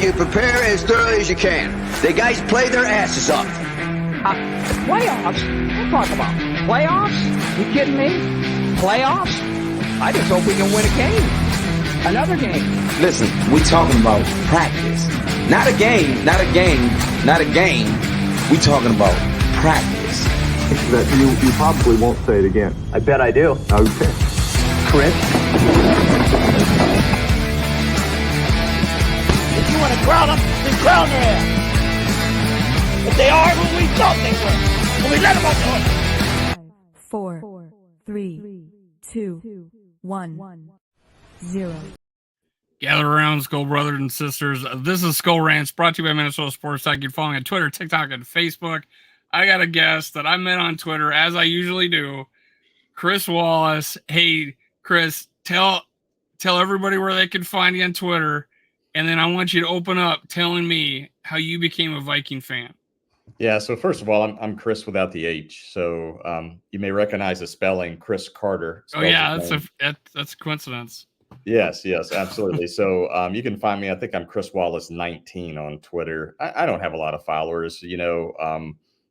you prepare as thoroughly as you can. The guys play their asses off. Playoffs? Don't talk about playoffs. You kidding me? Playoffs? I just hope we can win a game. Another game. Listen, we talking about practice. Not a game, not a game, not a game. We talking about practice. That you probably won't say it again. I bet I do. Okay. Chris? If you want to crown them, then crown their ass. But they are who we thought they were. And we let them off the hook. 5, 4, 3, 2, 1, 0. Gather around, Skull brothers and sisters. This is Skull Rants, brought to you by Minnesota Sports Talk. You can follow me on Twitter, TikTok, and Facebook. I got a guest that I met on Twitter, as I usually do, Chris Wallace. Hey, Chris, tell everybody where they can find you on Twitter, and then I want you to open up telling me how you became a Viking fan. Yeah, so first of all, I'm Chris without the H. So you may recognize the spelling, Chris Carter. Oh yeah, that's a coincidence. Yes, absolutely. So you can find me. I think I'm Chris Wallace 19 on Twitter. I don't have a lot of followers.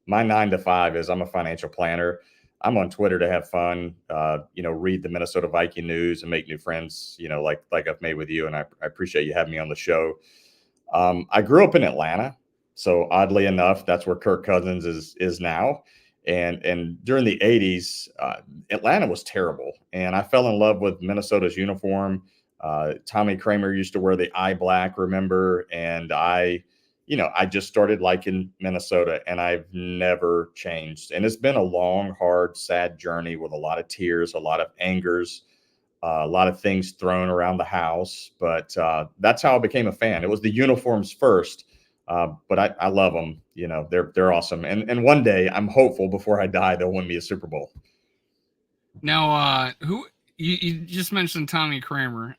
My 9 to 5 is I'm a financial planner. I'm on Twitter to have fun. Read the Minnesota Viking news and make new friends. Like I've made with you, and I appreciate you having me on the show. I grew up in Atlanta. So oddly enough, that's where Kirk Cousins is now. And during the 80s, Atlanta was terrible. And I fell in love with Minnesota's uniform. Tommy Kramer used to wear the eye black, remember? And I just started liking Minnesota, and I've never changed. And it's been a long, hard, sad journey with a lot of tears, a lot of angers, a lot of things thrown around the house. But that's how I became a fan. It was the uniforms first. But I love them. They're awesome. And one day, I'm hopeful before I die, they'll win me a Super Bowl. Now, who you just mentioned Tommy Kramer.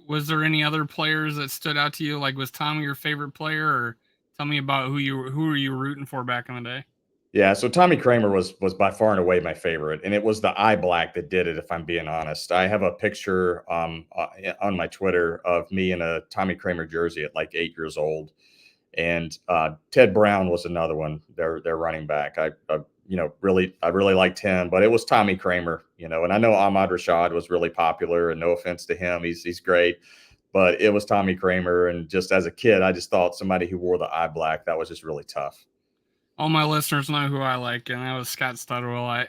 Was there any other players that stood out to you? Like, was Tommy your favorite player, or tell me about who were you rooting for back in the day? Yeah, so Tommy Kramer was by far and away my favorite, and it was the eye black that did it, if I'm being honest. I have a picture on my Twitter of me in a Tommy Kramer jersey at like 8 years old, and Ted Brown was another one. Their running back. I really liked him, but it was Tommy Kramer. And I know Ahmad Rashad was really popular, and no offense to him, he's great, but it was Tommy Kramer. And just as a kid, I just thought somebody who wore the eye black, that was just really tough. All my listeners know who I like, and that was Scott Studwell.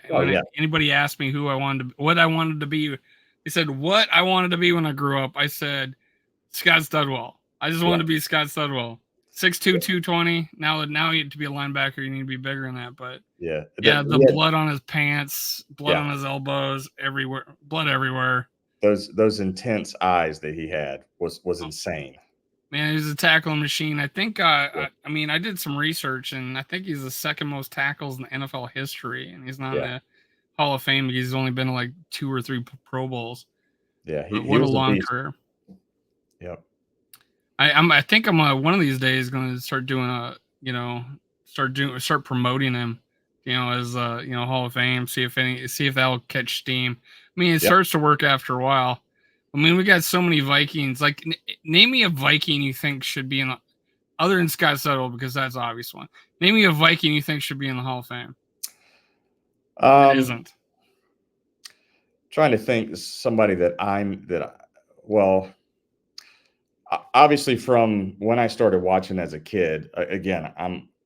Anybody asked me what I wanted to be, they said what I wanted to be when I grew up. I said Scott Studwell. I just wanted to be Scott Studwell. 6'2", 220. Now you to be a linebacker, you need to be bigger than that. But the blood on his pants, blood on his elbows, everywhere, blood everywhere. Those intense eyes that he had was insane. Man, he's a tackling machine. I think, I did some research, and I think he's the second most tackles in NFL history, and he's not in the Hall of Fame because he's only been to like 2 or 3 Pro Bowls. Yeah, what a long career. Yep. I think I'm one of these days going to start doing start promoting him, as Hall of Fame. See if that'll catch steam. I mean, it starts to work after a while. I mean, we got so many Vikings. Like, name me a Viking you think should be in the, other than Scott Studwell, because that's the obvious one. Name me a Viking you think should be in the Hall of Fame. It isn't. Trying to think somebody obviously from when I started watching as a kid. Again,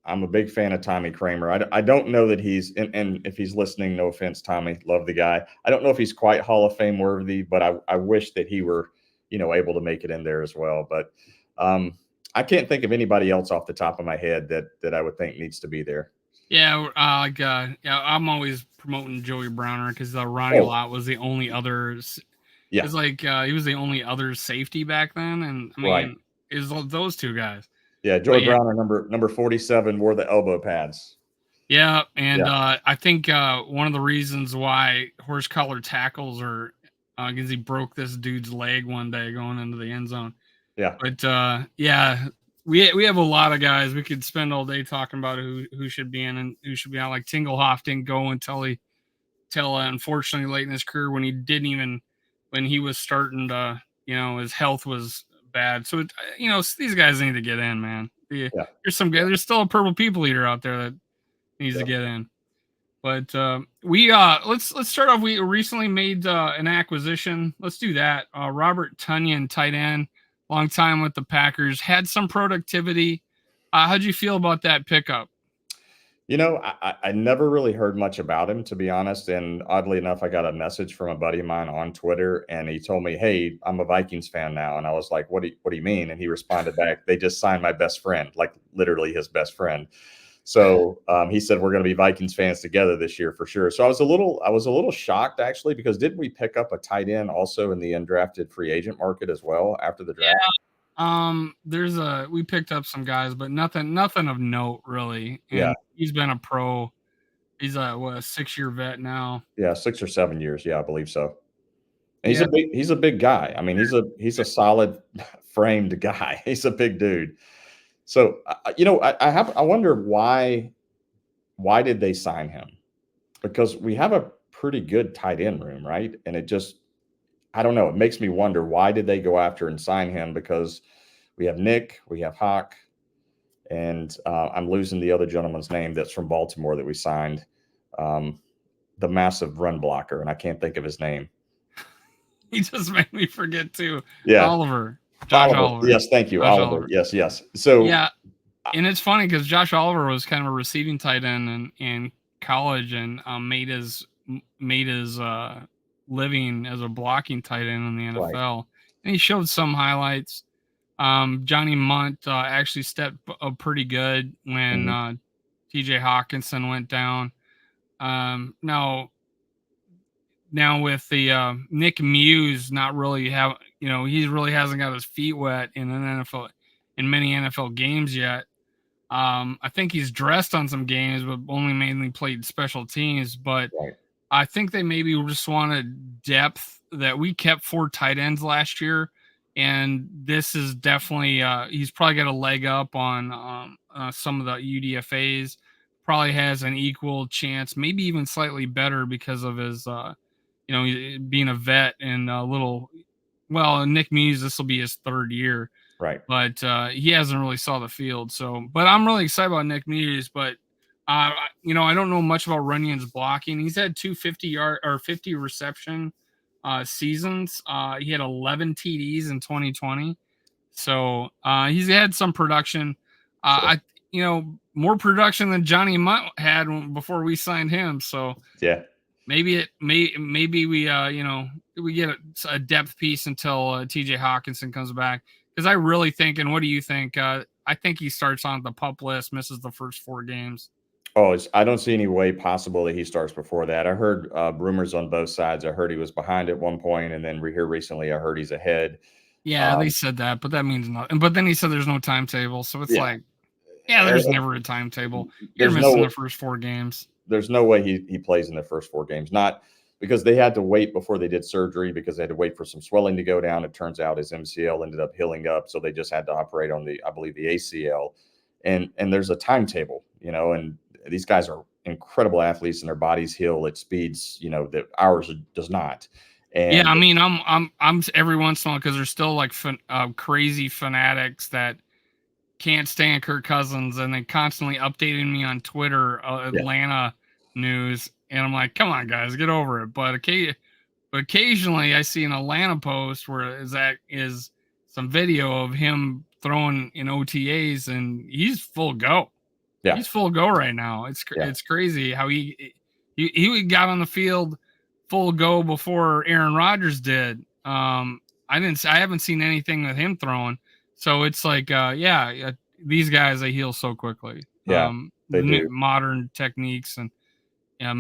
I'm a big fan of Tommy Kramer. I don't know that he's, and if he's listening, no offense, Tommy, love the guy. I don't know if he's quite Hall of Fame worthy, but I wish that he were, able to make it in there as well. But I can't think of anybody else off the top of my head that I would think needs to be there. Yeah, I'm always promoting Joey Browner because Ronnie Lott was the only others. Yeah, it's like he was the only other safety back then, and I mean, it was those two guys. Yeah, Joey Browner, number 47, wore the elbow pads. Yeah, and I think one of the reasons why horse collar tackles are because he broke this dude's leg one day going into the end zone. Yeah, but we have a lot of guys. We could spend all day talking about who should be in and who should be out. Like Tingelhoff didn't go until unfortunately late in his career when he was starting to, his health was bad. So these guys need to get in, man. Yeah. There's some guys. There's still a purple people eater out there that needs to get in. But let's start off. We recently made an acquisition. Let's do that. Robert Tonyan, tight end, long time with the Packers, had some productivity. How'd you feel about that pickup? I never really heard much about him, to be honest. And oddly enough, I got a message from a buddy of mine on Twitter, and he told me, "Hey, I'm a Vikings fan now." And I was like, "What do you mean?" And he responded back, "They just signed my best friend, like literally his best friend." So he said, "We're going to be Vikings fans together this year for sure." So I was a little shocked actually, because didn't we pick up a tight end also in the undrafted free agent market as well after the draft? We picked up some guys, but nothing of note really. And Yeah. he's been a pro. He's a 6-year vet now. Yeah, 6 or 7 years. Yeah, I believe so. And Yeah. he's a big guy. I mean, he's a solid framed guy. He's a big dude. So I wonder why did they sign him? Because we have a pretty good tight end room, right? And I don't know. It makes me wonder, why did they go after and sign him? Because we have Nick, we have Hawk, and I'm losing the other gentleman's name that's from Baltimore that we signed, the massive run blocker, and I can't think of his name. He just made me forget too. Yeah. Josh Oliver. Yes, thank you. Oliver. Yes. So yeah, and it's funny because Josh Oliver was kind of a receiving tight end in college, and made his living as a blocking tight end in the NFL. Right. And he showed some highlights. Johnny Munt actually stepped up pretty good when TJ Hawkinson went down. Now with the Nick Muse not really he really hasn't got his feet wet in many NFL games yet. I think he's dressed on some games, but only mainly played special teams. But right. I think they maybe just wanted depth. That we kept 4 tight ends last year, and this is definitely he's probably got a leg up on some of the UDFAs. Probably has an equal chance, maybe even slightly better because of his being a vet and Nick Muse, this will be his 3rd year. Right. But he hasn't really saw the field. So, but I'm really excited about Nick Muse. But, I don't know much about Runyon's blocking. He's had 50 reception seasons. He had 11 TDs in 2020. So he's had some production. Sure. More production than Johnny Munt had before we signed him. So yeah. Maybe we we get a depth piece until TJ Hawkinson comes back, because I really think, and what do you think? I think he starts on the PUP list, misses the first 4 games. Oh, I don't see any way possible that he starts before that. I heard rumors on both sides. I heard he was behind at one point, and then here recently I heard he's ahead. Yeah, they said that, but that means nothing. But then he said there's no timetable, so it's there's never a timetable. You're missing the first 4 games. There's no way he plays in the first 4 games. Not because they had to wait before they did surgery, because they had to wait for some swelling to go down. It turns out his MCL ended up healing up, so they just had to operate on I believe the ACL. And there's a timetable, and these guys are incredible athletes, and their bodies heal at speeds, that ours does not. And yeah, I mean, I'm every once in a while, because there's still like crazy fanatics that can't stand Kirk Cousins, and they constantly updating me on Twitter, Atlanta news, and I'm like, come on guys, get over it. But occasionally I see an Atlanta post where that is some video of him throwing in OTAs, and he's full go. Yeah, he's full go right now. It's crazy how he got on the field full go before Aaron Rodgers did. I haven't seen anything with him throwing. So it's like, these guys, they heal so quickly. Yeah, they do. Modern techniques and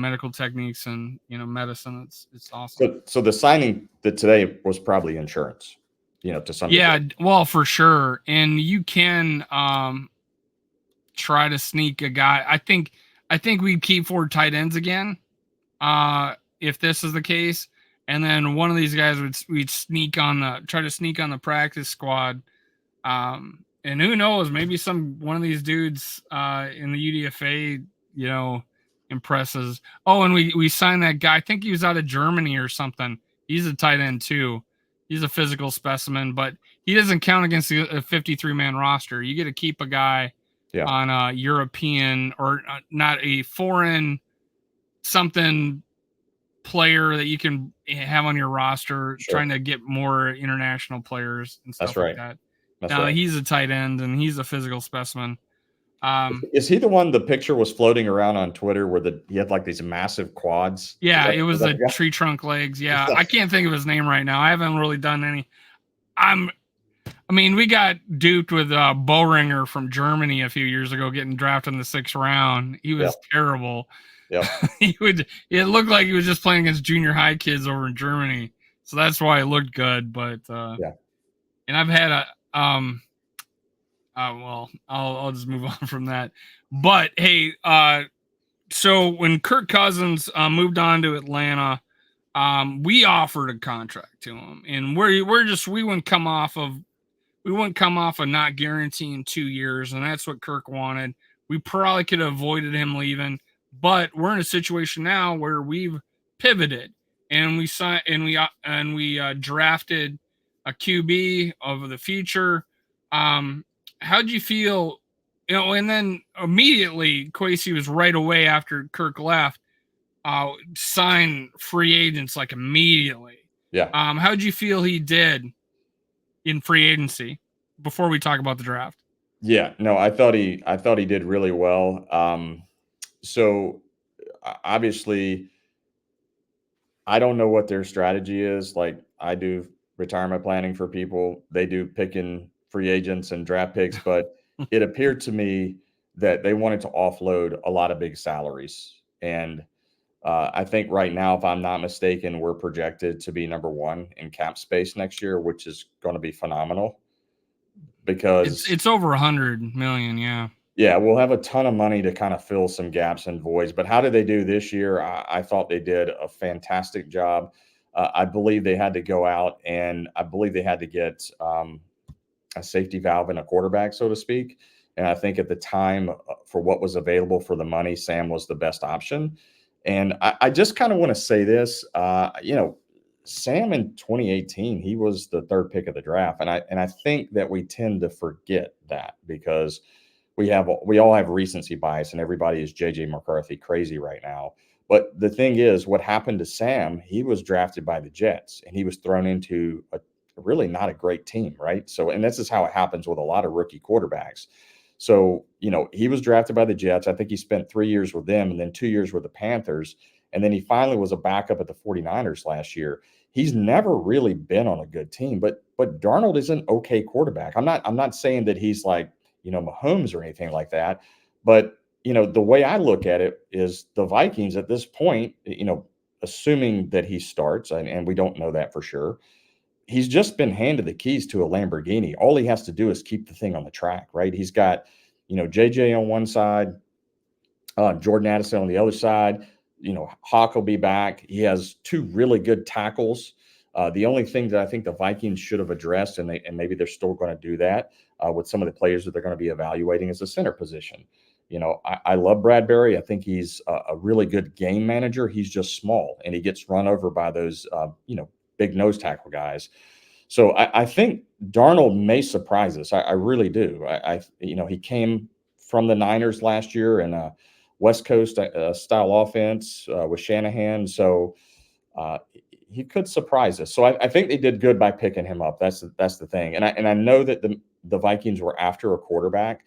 medical techniques and medicine. It's awesome. So the signing that today was probably insurance, to some degree. Yeah, well, for sure. And you can try to sneak a guy. I think we'd keep 4 tight ends again, if this is the case. And then one of these guys we'd try to sneak on the practice squad. And who knows, maybe one of these dudes in the UDFA, impresses. Oh, and we signed that guy. I think he was out of Germany or something. He's a tight end too. He's a physical specimen, but he doesn't count against a 53-man roster. You get to keep a guy on a European or not a foreign something player that you can have on your roster, trying to get more international players and stuff like that. Now he's a tight end and he's a physical specimen. Is he the one the picture was floating around on Twitter where he had like these massive quads? Yeah, it was the tree trunk legs. Yeah, I can't think of his name right now. I haven't really done any. I mean, we got duped with Boehringer from Germany a few years ago, getting drafted in the 6th round. He was terrible. Yeah, it looked like he was just playing against junior high kids over in Germany, so that's why it looked good. But and I've had well, I'll just move on from that. But hey, so when Kirk Cousins moved on to Atlanta, we offered a contract to him, and we wouldn't come off of not guaranteeing 2 years, and that's what Kirk wanted. We probably could have avoided him leaving, but we're in a situation now where we've pivoted and we signed and we drafted a QB of the future. How'd you feel? And then immediately Kwesi was right away after Kirk left, sign free agents like immediately. Yeah. How'd you feel he did in free agency before we talk about the draft? Yeah, no, I thought he did really well. So obviously I don't know what their strategy is. Like, I do retirement planning for people. They do picking free agents and draft picks, but it appeared to me that they wanted to offload a lot of big salaries. And I think right now, if I'm not mistaken, we're projected to be number 1 in cap space next year, which is going to be phenomenal because it's over 100 million. Yeah, we'll have a ton of money to kind of fill some gaps and voids. But how did they do this year? I thought they did a fantastic job. I believe they had to go out and I believe they had to get a safety valve and a quarterback, so to speak. And I think at the time, for what was available for the money, Sam was the best option. And I just kind of want to say this, Sam in 2018, he was the 3rd pick of the draft. And I think that we tend to forget that because we all have recency bias and everybody is JJ McCarthy crazy right now. But the thing is, what happened to Sam, he was drafted by the Jets and he was thrown into a really not a great team, right? So, and this is how it happens with a lot of rookie quarterbacks. So, he was drafted by the Jets. I think he spent 3 years with them and then 2 years with the Panthers. And then he finally was a backup at the 49ers last year. He's never really been on a good team, but Darnold is an okay quarterback. I'm not saying that he's like, Mahomes or anything like that. But, the way I look at it is the Vikings at this point, assuming that he starts, and we don't know that for sure, he's just been handed the keys to a Lamborghini. All he has to do is keep the thing on the track, right? He's got, JJ on one side, Jordan Addison on the other side. Hawk will be back. He has 2 really good tackles. The only thing that I think the Vikings should have addressed, and maybe they're still going to do that with some of the players that they're going to be evaluating, is the center position. I love Bradbury. I think he's a really good game manager. He's just small, and he gets run over by those, big nose tackle guys. So I think Darnold may surprise us. I really do. He came from the Niners last year in a West Coast style offense with Shanahan. So he could surprise us. So I think they did good by picking him up. That's the thing. And I know that the Vikings were after a quarterback,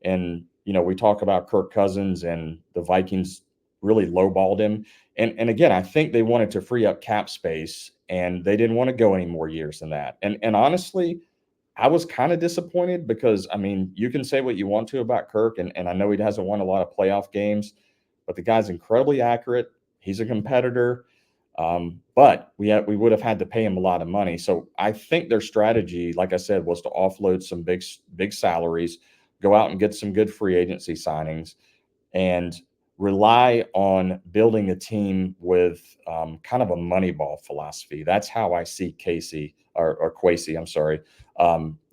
and we talk about Kirk Cousins and the Vikings really lowballed him. And again, I think they wanted to free up cap space, and they didn't want to go any more years than that. And honestly, I was kind of disappointed because, you can say what you want to about Kirk, and I know he hasn't won a lot of playoff games, but the guy's incredibly accurate. He's a competitor. But we would have had to pay him a lot of money. So I think their strategy, like I said, was to offload some big salaries, go out and get some good free agency signings, and rely on building a team with kind of a Moneyball philosophy. That's how I see Kwesi. I'm sorry.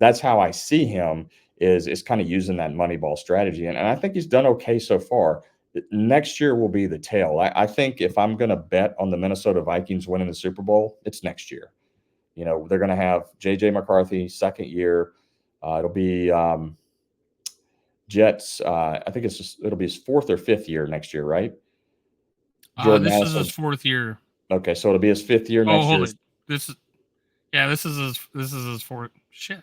That's how I see him is kind of using that Moneyball strategy. And I think he's done okay so far. Next year will be the tale. I think if I'm going to bet on the Minnesota Vikings winning the Super Bowl, it's next year. they're going to have J.J. McCarthy, second year. It'll be Jets. I think it'll be his fourth or fifth year next year, right? This is his fourth year. Okay, so it'll be his fifth year next year. Hold it. This is his fourth. Shit.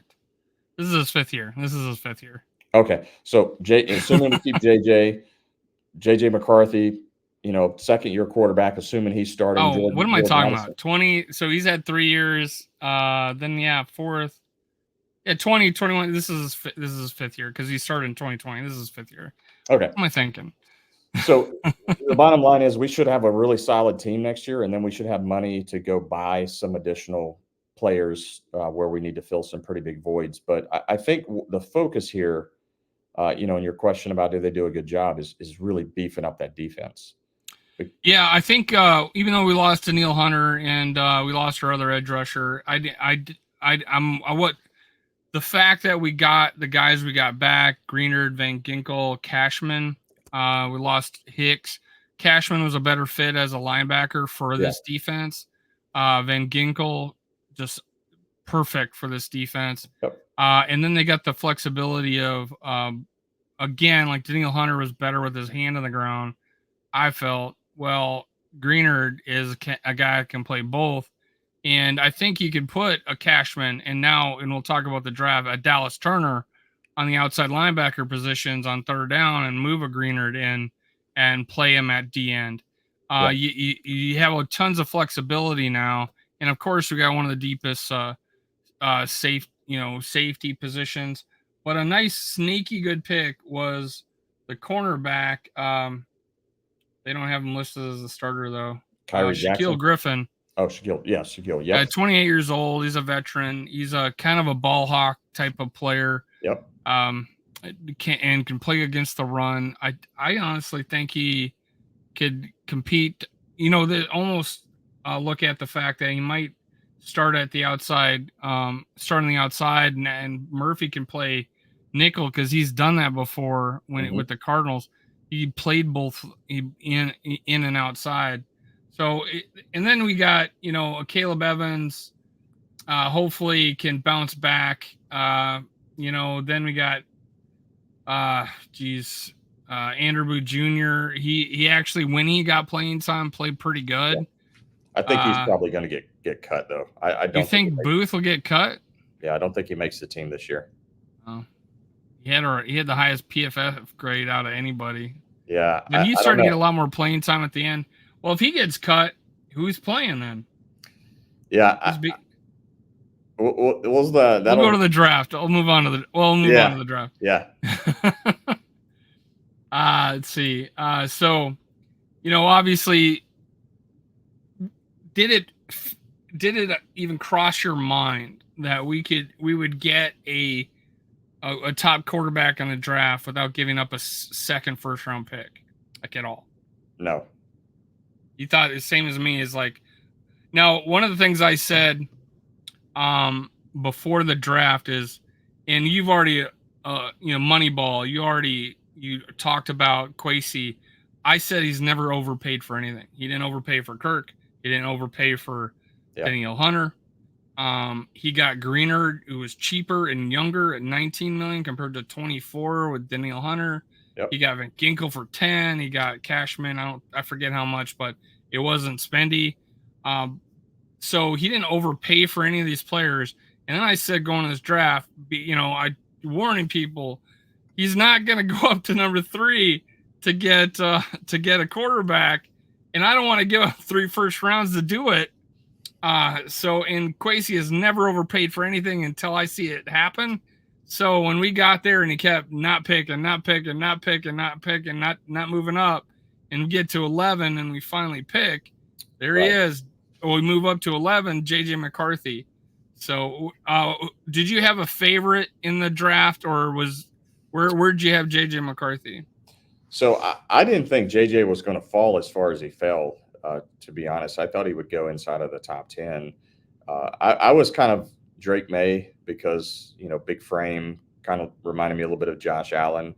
This is his fifth year. Okay, so assuming we keep JJ McCarthy, second year quarterback, assuming he's starting. What am I talking about? 20. So he's had 3 years. Then fourth. Yeah, 2021. This is his fifth year because he started in 2020. This is his fifth year. Okay. What am I thinking? So the bottom line is we should have a really solid team next year, and then we should have money to go buy some additional players where we need to fill some pretty big voids. But I think the focus here, in your question about do they do a good job, is really beefing up that defense. Yeah, I think even though we lost Danielle Hunter and we lost our other edge rusher, the fact that we got the guys we got back, Greenard, Van Ginkel, Cashman, we lost Hicks. Cashman was a better fit as a linebacker for this defense. Van Ginkel, just perfect for this defense. Yep. And then they got the flexibility of, again, like Danielle Hunter was better with his hand on the ground. I felt, Greenard is a guy that can play both. And I think you could put a Cashman and we'll talk about the draft, a Dallas Turner on the outside linebacker positions on third down and move a Greenard in and play him at D end. You have tons of flexibility now. And of course we got one of the deepest safety positions, but a nice sneaky good pick was the cornerback. They don't have him listed as a starter though. Shaquille Griffin. Oh, Shaquille. Yeah, Shaquille. Yeah. 28 years old. He's a veteran. He's a kind of a ball hawk type of player. Yep. Can play against the run. I honestly think he could compete. They almost look at the fact that he might start at the outside, starting the outside, and Murphy can play nickel because he's done that before with the Cardinals. He played both in and outside. So, and then we got, Caleb Evans, hopefully can bounce back. Then we got, Andrew Booth Jr. He actually, when he got playing time, played pretty good. Yeah. I think he's probably going to get cut though. I don't. You think Booth will get cut? Yeah, I don't think he makes the team this year. Oh, he had the highest PFF grade out of anybody. Yeah, and he's starting to get a lot more playing time at the end. Well, if he gets cut, who's playing then? Yeah. We'll go to the draft. We'll move on to the draft. Yeah. Let's see. So, obviously, did it even cross your mind that we would get a top quarterback on the draft without giving up a second first round pick, like at all? No. You thought the same as me is like, now one of the things I said before the draft is, and you've already Moneyball, you talked about Kwesi. I said he's never overpaid for anything. He didn't overpay for Kirk. He didn't overpay for Danielle Hunter. He got Greenard, who was cheaper and younger at $19 million compared to $24 with Danielle Hunter. Yep. He got Van Ginkel for 10. He got Cashman. I forget how much, but it wasn't spendy. So he didn't overpay for any of these players. And then I said going to this draft, I warning people, he's not going to go up to number 3 to get a quarterback, and I don't want to give up 3 first rounds to do it. And Kwesi has never overpaid for anything until I see it happen. So when we got there and he kept not picking, not moving up, and get to 11 and we finally pick, there he is. We move up to 11, J.J. McCarthy. So did you have a favorite in the draft, or where'd you have J.J. McCarthy? So I didn't think J.J. was going to fall as far as he fell, to be honest. I thought he would go inside of the top 10. I was kind of Drake May because, big frame, kind of reminded me a little bit of Josh Allen.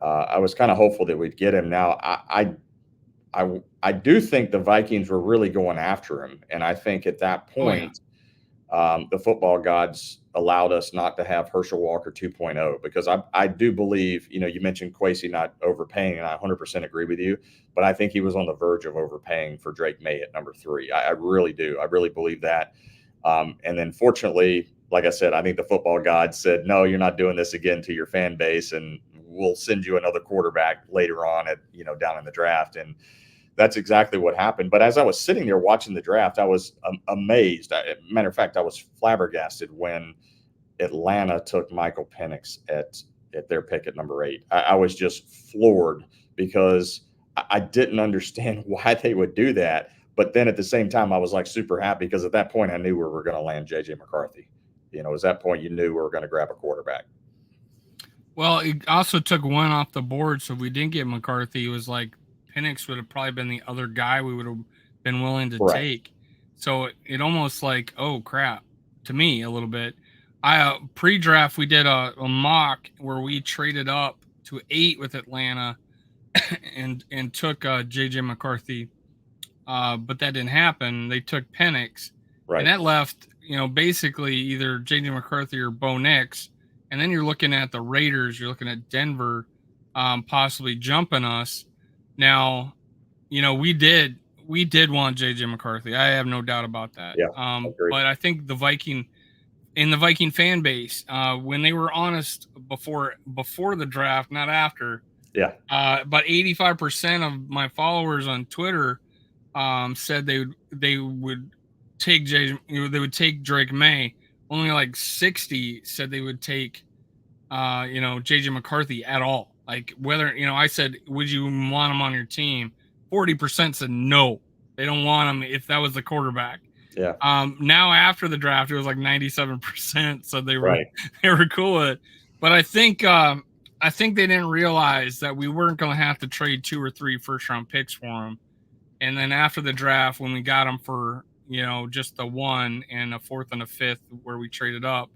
I was kind of hopeful that we'd get him. Now, I do think the Vikings were really going after him. And I think at that point, the football gods allowed us not to have Herschel Walker 2.0, because I do believe, you mentioned Kwesi not overpaying, and I 100% agree with you, but I think he was on the verge of overpaying for Drake May at number 3. I really do. I really believe that. And then fortunately, like I said, I think the football gods said, no, you're not doing this again to your fan base, and we'll send you another quarterback later on at, down in the draft. And that's exactly what happened. But as I was sitting there watching the draft, I was amazed. Matter of fact, I was flabbergasted when Atlanta took Michael Penix at their pick at number 8. I was just floored, because I didn't understand why they would do that. But then at the same time, I was like super happy, because at that point I knew we were going to land JJ McCarthy. At that point you knew we were going to grab a quarterback. Well, it also took one off the board, so if we didn't get McCarthy, it was like Penix would have probably been the other guy we would have been willing to take. So it almost like, oh crap, to me a little bit. I pre-draft we did a mock where we traded up to 8 with Atlanta and took JJ McCarthy, but that didn't happen. They took Penix, and that left basically either JJ McCarthy or Bo Nix. And then you're looking at the Raiders, you're looking at Denver possibly jumping us. Now, we did want JJ McCarthy. I have no doubt about that. Yeah, but I think the Viking fan base, when they were honest before the draft, not after. Yeah. About 85% of my followers on Twitter said they would take they would take Drake May. Only like 60 said they would take, JJ McCarthy at all. Like whether, I said, would you want him on your team? 40% said no, they don't want him if that was the quarterback. Yeah. Now after the draft, it was like 97%. So they were cool with it. But I think they didn't realize that we weren't going to have to trade 2 or 3 first-round picks for him. And then after the draft, when we got him for just the 1 and a 4th and a 5th where we traded up.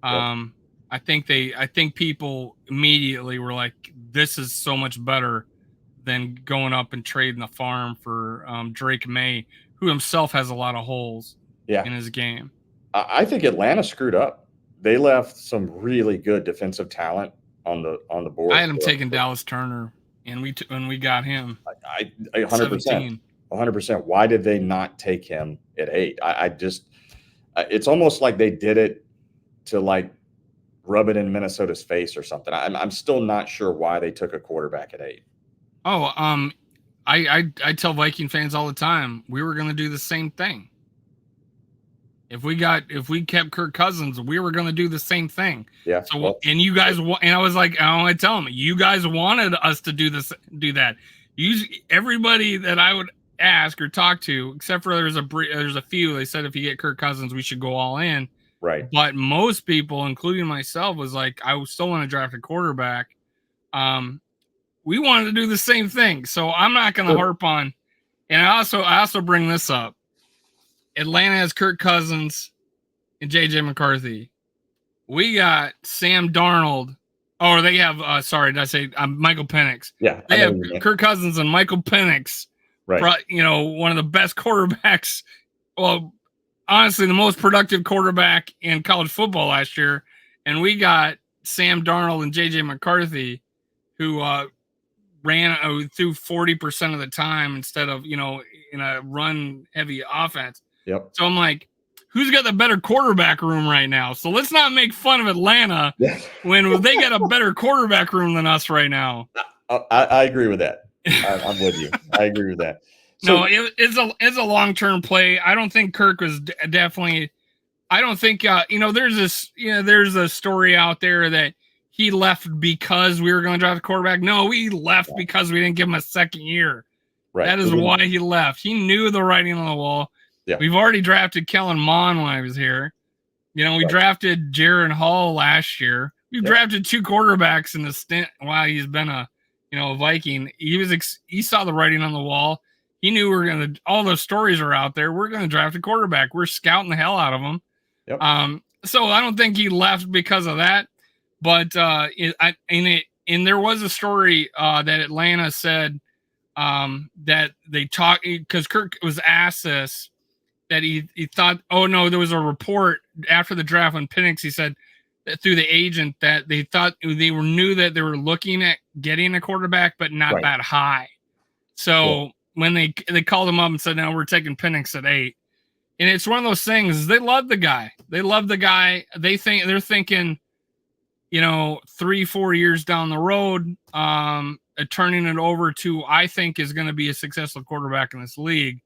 I think people immediately were like, this is so much better than going up and trading the farm for Drake May, who himself has a lot of holes in his game. I think Atlanta screwed up. They left some really good defensive talent on the board. I had him taking Dallas Turner, and we got him. I 100%. 100%. Why did they not take him at 8? I just, it's almost like they did it to like rub it in Minnesota's face or something. I'm still not sure why they took a quarterback at 8. Oh, I tell Viking fans all the time, we were going to do the same thing. If we kept Kirk Cousins, we were going to do the same thing. Yeah. So, and you guys, and I was like, I want to tell them, you guys wanted us to do that. Everybody that I would ask or talk to, except for there's a few, they said if you get Kirk Cousins, we should go all in. Right. But most people, including myself, was like, I still want to draft a quarterback. We wanted to do the same thing, so I'm not going to harp on. And I also bring this up. Atlanta has Kirk Cousins and JJ McCarthy. We got Sam Darnold. Oh, they have Michael Penix. Yeah, they have Kirk Cousins and Michael Penix. Right. One of the best quarterbacks. Well, honestly, the most productive quarterback in college football last year. And we got Sam Darnold and JJ McCarthy, who ran through 40% of the time instead of, in a run heavy offense. Yep. So I'm like, who's got the better quarterback room right now? So let's not make fun of Atlanta when they got a better quarterback room than us right now. I agree with that. I'm with you. I agree with that. So, no, it's a long-term play. I don't think Kirk was definitely. I don't think there's a story out there that he left because we were going to draft a quarterback. No, he left because we didn't give him a second year. Right. That is why he left. He knew the writing on the wall. Yeah. We've already drafted Kellen Mond when I was here. We drafted Jaron Hall last year. We've drafted 2 quarterbacks in the stint while he's been a Viking. He saw the writing on the wall. He knew we were going to, all those stories are out there. We're going to draft a quarterback. We're scouting the hell out of him. Yep. So I don't think he left because of that. But and there was a story that Atlanta said that they talked, because Kirk was asked this, that he thought, oh no, there was a report after the draft on Penix. He said that through the agent that they thought knew that they were looking at getting a quarterback, but not that high. So when they called him up and said, no, we're taking Penix at 8. And it's one of those things, they love the guy. They're thinking, 3-4 years down the road, turning it over to, I think, is going to be a successful quarterback in this league.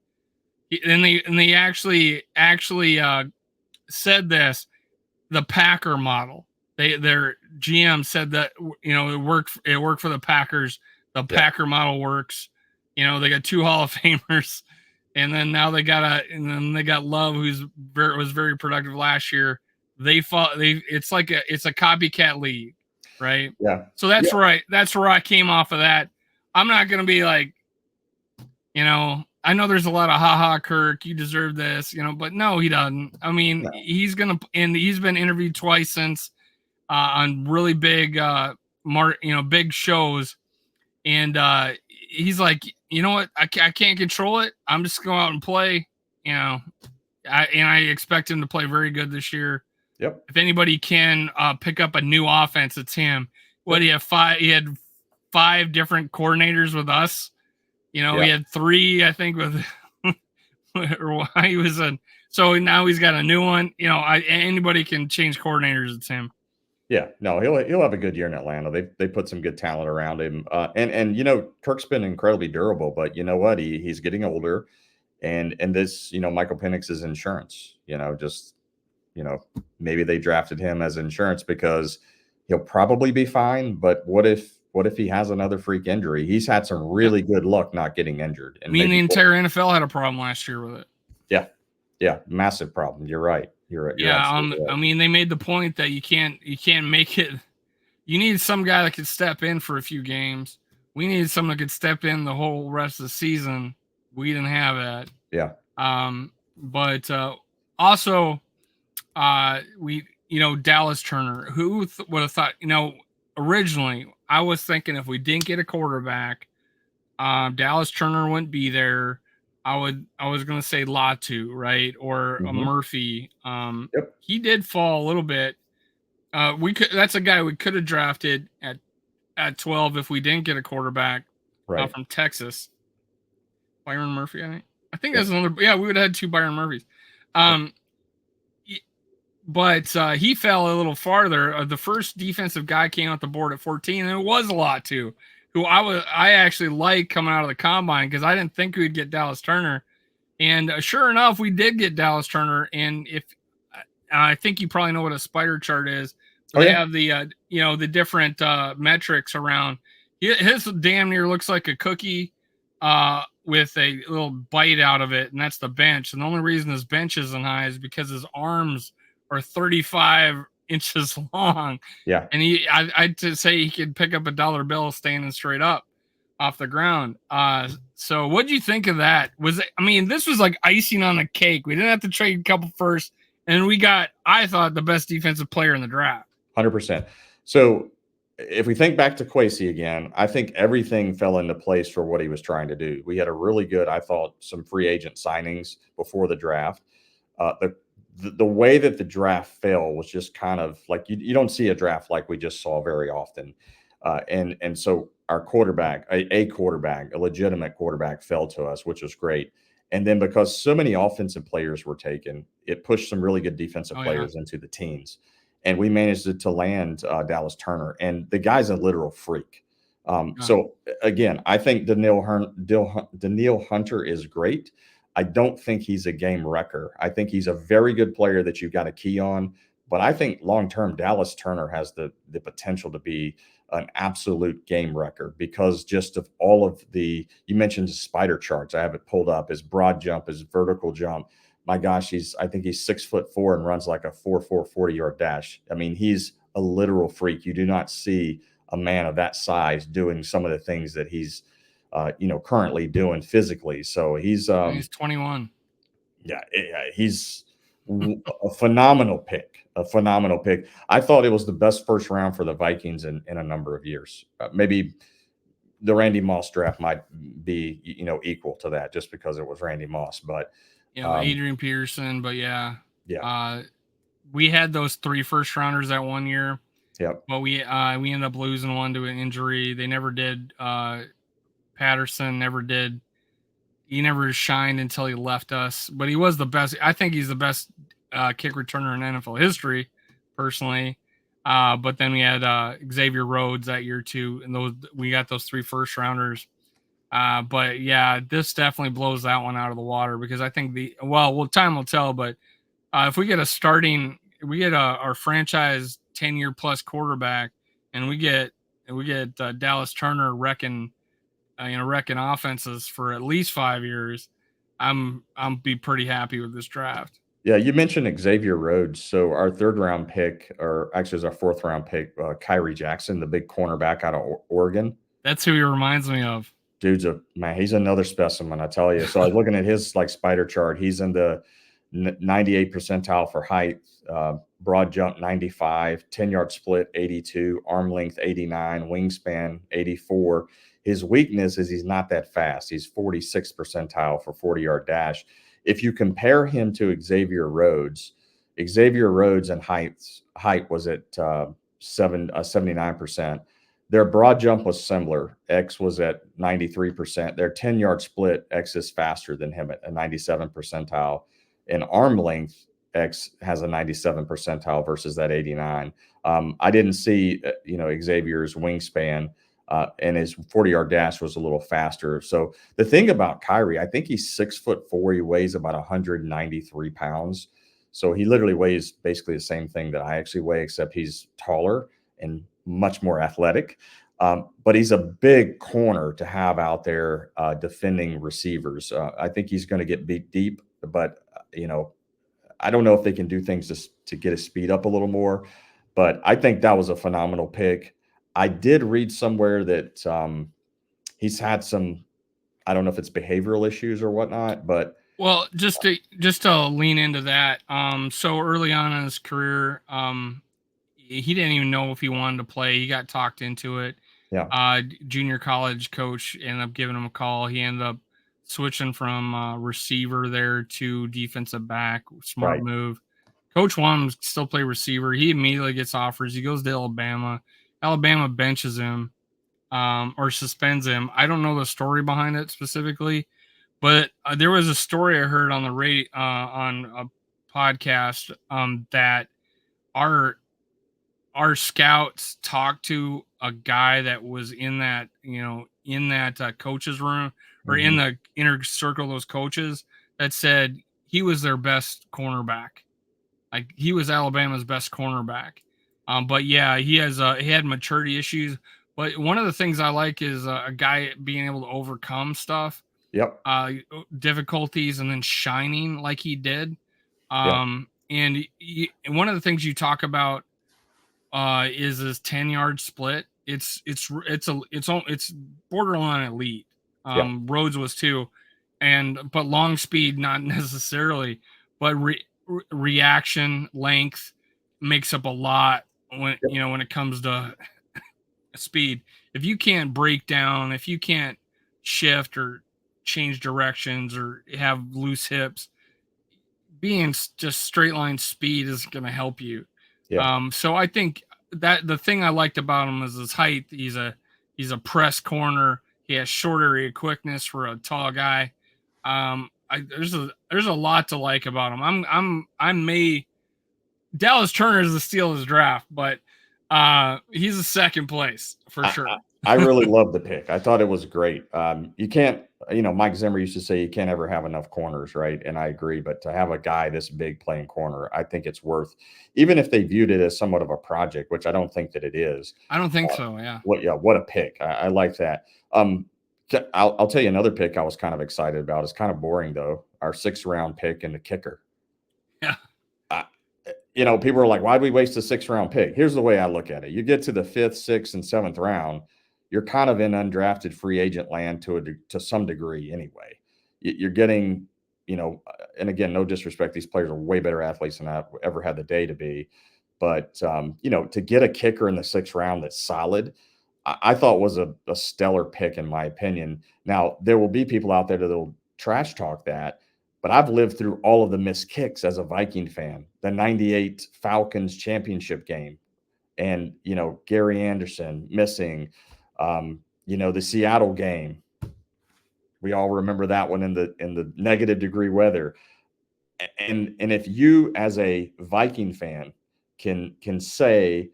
And they actually said this, the Packer model. Their GM said that, it worked for the Packers. The Packer model works. They got 2 Hall of Famers, and then now they got Love, was very productive last year. It's a copycat league, right? Yeah. So that's right. That's where I came off of that. I'm not going to be like, I know there's a lot of Kirk, you deserve this, but no, he doesn't. I mean, he's been interviewed twice since on really big, big shows. And he's like, you know what? I can't control it. I'm just going out and play, I expect him to play very good this year. Yep. If anybody can pick up a new offense, it's him. He had 5 different coordinators with us. He had 3, I think, with or he was so now he's got a new one. Anybody can change coordinators, it's him. Yeah, no, he'll have a good year in Atlanta. They put some good talent around him, and Kirk's been incredibly durable. But you know what? He's getting older, and this Michael Penix is insurance. Maybe they drafted him as insurance because he'll probably be fine. But what if he has another freak injury? He's had some really good luck not getting injured. And the entire NFL had a problem last year with it. Yeah, massive problem. You're right. You're right. I mean, they made the point that you can't make it. You need some guy that could step in for a few games. We needed someone that could step in the whole rest of the season. We didn't have that. Yeah. But also, Dallas Turner. Who would have thought? Originally, I was thinking if we didn't get a quarterback, Dallas Turner wouldn't be there. I was going to say Latu, right? Or Murphy. He did fall a little bit. That's a guy we could have drafted at 12 if we didn't get a quarterback from Texas. Byron Murphy, I think that's another. Yeah, we would have had 2 Byron Murphys. But he fell a little farther. The first defensive guy came off the board at 14, and it was Latu, who I actually liked coming out of the combine because I didn't think we'd get Dallas Turner. And sure enough, we did get Dallas Turner. And if I think you probably know what a spider chart is. They have the the different metrics around. His damn near looks like a cookie with a little bite out of it, and that's the bench. And the only reason his bench isn't high is because his arms are 35 inches long. Yeah. And I'd say he could pick up a dollar bill standing straight up off the ground. So what do you think of that? This was like icing on the cake. We didn't have to trade a couple first, and we got, I thought, the best defensive player in the draft. 100%. So if we think back to Kwesi again, I think everything fell into place for what he was trying to do. We had a really good, I thought, some free agent signings before the draft. The way that the draft fell was just kind of like you don't see a draft like we just saw very often. And so our quarterback, a legitimate quarterback, fell to us, which was great. And then because so many offensive players were taken, it pushed some really good defensive players into the teens. And we managed to land Dallas Turner. And the guy's a literal freak. So, again, I think Danielle Hunter is great. I don't think he's a game wrecker. I think he's a very good player that you've got to key on. But I think long-term, Dallas Turner has the potential to be an absolute game wrecker because just of all of you mentioned spider charts. I have it pulled up. His broad jump, his vertical jump. My gosh, I think he's 6'4" and runs like a 4.4 40-yard dash. I mean, he's a literal freak. You do not see a man of that size doing some of the things that he's currently doing physically. So he's 21. Yeah, he's a phenomenal pick. I thought it was the best first round for the Vikings in a number of years. Maybe the Randy Moss draft might be equal to that just because it was Randy Moss. But Adrian Peterson, but yeah. Yeah. We had those 3 first rounders that one year, Yep. but we ended up losing one to an injury. They never did. Patterson never did. He never shined until he left us, but he was the best. I think he's the best kick returner in NFL history, personally. But then we had Xavier Rhodes that year too, and we got those 3 first rounders. But yeah, this definitely blows that one out of the water because I think time will tell. But if we get our franchise 10-year plus quarterback, and we get Dallas Turner wrecking offenses for at least 5 years, I'm be pretty happy with this draft. Yeah, you mentioned Xavier Rhodes. So our 3rd round pick, or actually it was our 4th round pick, Kyrie Jackson, the big cornerback out of Oregon. That's who he reminds me of. Dude's he's another specimen, I tell you. So I was looking at his spider chart. He's in the 98 percentile for height, broad jump 95, 10-yard split 82, arm length 89, wingspan 84. His weakness is he's not that fast. He's 46 percentile for 40-yard dash. If you compare him to Xavier Rhodes in height was at 79%. Their broad jump was similar. X was at 93%. Their 10-yard split, X is faster than him at a 97 percentile. And arm length, X has a 97 percentile versus that 89. I didn't see, Xavier's wingspan, and his 40-yard dash was a little faster. So the thing about Kyrie, I think he's 6'4". He weighs about 193 pounds. So he literally weighs basically the same thing that I actually weigh, except he's taller and much more athletic. But he's a big corner to have out there defending receivers. I think he's going to get beat deep, but I don't know if they can do things to get his speed up a little more. But I think that was a phenomenal pick. I did read somewhere that he's had some, I don't know if it's behavioral issues or whatnot, but just to lean into that. So early on in his career, he didn't even know if he wanted to play. He got talked into it. Yeah. Junior college coach ended up giving him a call. He ended up switching from receiver there to defensive back. Smart move. Coach wanted him to still play receiver. He immediately gets offers. He goes to Alabama. Alabama benches him or suspends him. I don't know the story behind it specifically, but there was a story I heard on the on a podcast that our scouts talked to a guy that was in that coach's room or in the inner circle of those coaches that said he was their best cornerback. Like he was Alabama's best cornerback. But yeah, he had maturity issues. But one of the things I like is a guy being able to overcome stuff. Yep. Difficulties and then shining like he did. And one of the things you talk about is his 10-yard split. It's borderline elite. Rhodes was too, but long speed not necessarily, but reaction length makes up a lot when it comes to speed. If you can't break down, if you can't shift or change directions or have loose hips, being just straight line speed is going to help you. So I think that the thing I liked about him is his height. He's a press corner. He has short area quickness for a tall guy. There's a lot to like about him. Dallas Turner is the steal of his draft, but he's a second place for sure. I really love the pick. I thought it was great. You can't, Mike Zimmer used to say you can't ever have enough corners, right? And I agree. But to have a guy this big playing corner, I think it's worth, even if they viewed it as somewhat of a project, which I don't think that it is. I don't think so. Yeah. What a pick. I like that. I'll tell you another pick I was kind of excited about. It's kind of boring though. Our 6th round pick and the kicker. Yeah. People are like, why'd we waste a 6th round pick? Here's the way I look at it. You get to the 5th, 6th, and 7th round, you're kind of in undrafted free agent land to some degree anyway. You're getting, and again, no disrespect, these players are way better athletes than I've ever had the day to be. But, to get a kicker in the 6th round that's solid, I thought was a stellar pick in my opinion. Now, there will be people out there that will trash talk that, But I've lived through all of the missed kicks as a Viking fan. The 98 Falcons championship game, and Gary Anderson missing, the Seattle game. We all remember that one in the negative degree weather. And if you as a Viking fan can say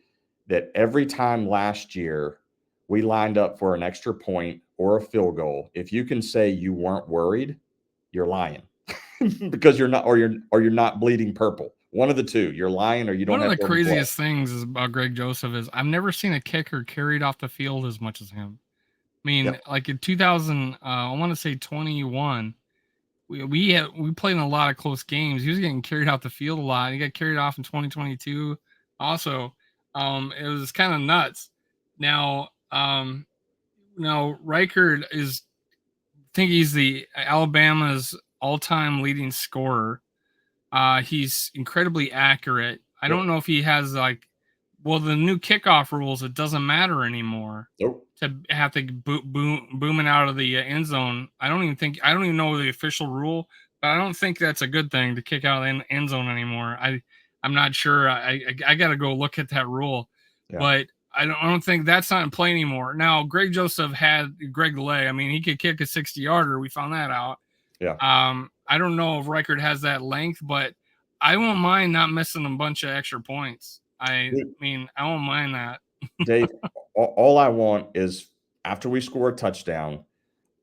that every time last year we lined up for an extra point or a field goal, if you can say you weren't worried, you're lying. Because you're not, or you're not bleeding purple. One of the two. You're lying, or you don't. One of have the craziest things is about Greg Joseph is I've never seen a kicker carried off the field as much as him. I mean, like in 2000, I want to say 21. We played in a lot of close games. He was getting carried off the field a lot. He got carried off in 2022. Also, it was kind of nuts. Now, Reichard is, I think he's the Alabama's all-time leading scorer. He's incredibly accurate. I don't know if he has the new kickoff rules. It doesn't matter anymore. Nope. To have to boom it out of the end zone. I don't even know the official rule, but I don't think that's a good thing to kick out of the end zone anymore. I'm not sure. I got to go look at that rule, but I don't think that's not in play anymore. Now, Greg Joseph had Greg Lay. I mean, he could kick a 60-yarder. We found that out. Yeah. I don't know if Reichard has that length, but I won't mind not missing a bunch of extra points. I won't mind that. Dave, all I want is after we score a touchdown,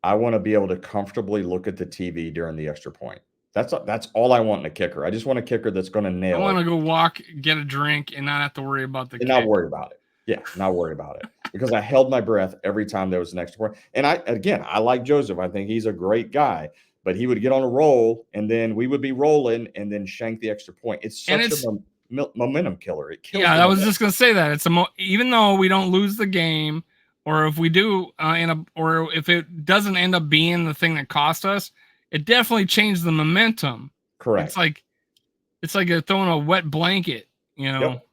I want to be able to comfortably look at the TV during the extra point. That's all I want in a kicker. I just want a kicker that's going to nail it. I want to go walk, get a drink, and not have to worry about the kick. Not worry about it. Yeah, not worry about it. Because I held my breath every time there was an extra point. And I like Joseph. I think he's a great guy. But he would get on a roll, and then we would be rolling, and then shank the extra point. It's such a momentum killer. It kills. Yeah, I was just gonna say that it's even though we don't lose the game, or if we do, or if it doesn't end up being the thing that cost us, it definitely changed the momentum. Correct. It's like throwing a wet blanket, Yep.